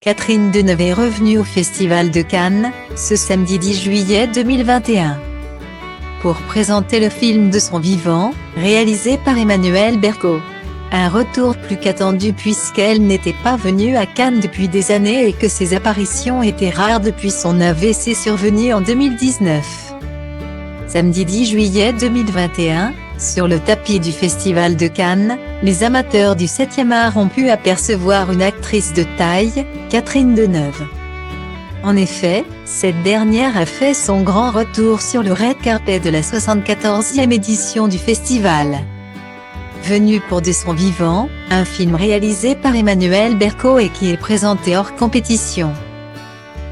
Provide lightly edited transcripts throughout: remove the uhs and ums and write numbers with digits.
Catherine Deneuve est revenue au Festival de Cannes, ce samedi 10 juillet 2021. Pour présenter le film de son vivant, réalisé par Emmanuel Berco. Un retour plus qu'attendu puisqu'elle n'était pas venue à Cannes depuis des années et que ses apparitions étaient rares depuis son AVC survenu en 2019. Samedi 10 juillet 2021, sur le tapis du Festival de Cannes, les amateurs du 7e art ont pu apercevoir une actrice de taille, Catherine Deneuve. En effet, cette dernière a fait son grand retour sur le red carpet de la 74e édition du festival. Venue pour De son vivant, un film réalisé par Emmanuel Berco et qui est présenté hors compétition.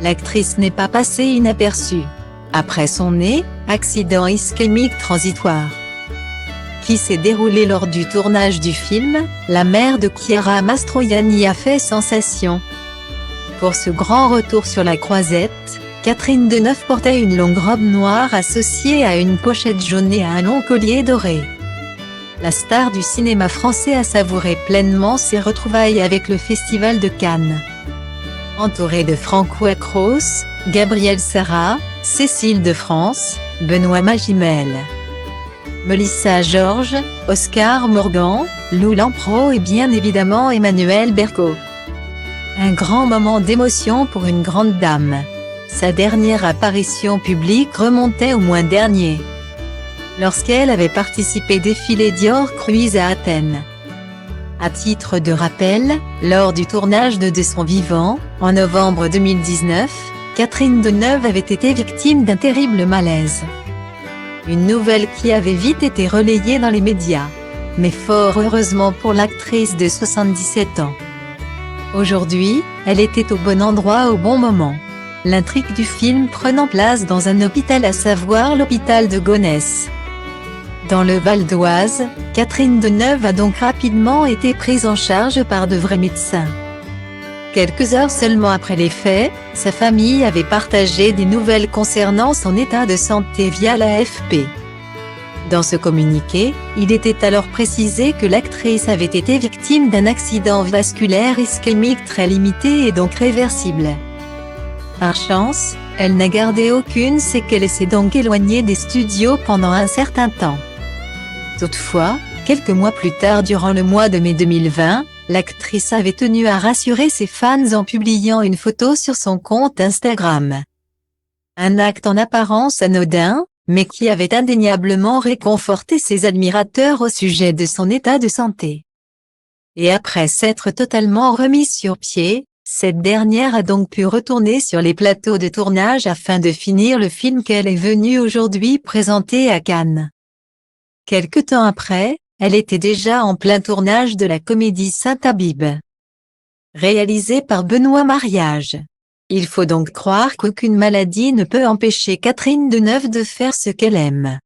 L'actrice n'est pas passée inaperçue. Après son accident ischémique transitoire, qui s'est déroulé lors du tournage du film, la mère de Chiara Mastroianni a fait sensation. Pour ce grand retour sur la croisette, Catherine Deneuve portait une longue robe noire associée à une pochette jaune et à un long collier doré. La star du cinéma français a savouré pleinement ses retrouvailles avec le Festival de Cannes. Entourée de François Cros, Gabriel Sarra, Cécile de France, Benoît Magimel, Melissa George, Oscar Morgan, Lou Lampro et bien évidemment Emmanuel Berco. Un grand moment d'émotion pour une grande dame. Sa dernière apparition publique remontait au mois dernier, lorsqu'elle avait participé au défilé Dior Cruise à Athènes. À titre de rappel, lors du tournage de son vivant, en novembre 2019, Catherine Deneuve avait été victime d'un terrible malaise. Une nouvelle qui avait vite été relayée dans les médias. Mais fort heureusement pour l'actrice de 77 ans. Aujourd'hui, elle était au bon endroit au bon moment. L'intrigue du film prenant place dans un hôpital, à savoir l'hôpital de Gonesse, dans le Val d'Oise, Catherine Deneuve a donc rapidement été prise en charge par de vrais médecins. Quelques heures seulement après les faits, sa famille avait partagé des nouvelles concernant son état de santé via l'AFP. Dans ce communiqué, il était alors précisé que l'actrice avait été victime d'un accident vasculaire ischémique très limité et donc réversible. Par chance, elle n'a gardé aucune séquelle et s'est donc éloignée des studios pendant un certain temps. Toutefois, quelques mois plus tard durant le mois de mai 2020, l'actrice avait tenu à rassurer ses fans en publiant une photo sur son compte Instagram. Un acte en apparence anodin, mais qui avait indéniablement réconforté ses admirateurs au sujet de son état de santé. Et après s'être totalement remise sur pied, cette dernière a donc pu retourner sur les plateaux de tournage afin de finir le film qu'elle est venue aujourd'hui présenter à Cannes. Quelque temps après, elle était déjà en plein tournage de la comédie Saint-Habib, réalisée par Benoît Mariage. Il faut donc croire qu'aucune maladie ne peut empêcher Catherine Deneuve de faire ce qu'elle aime.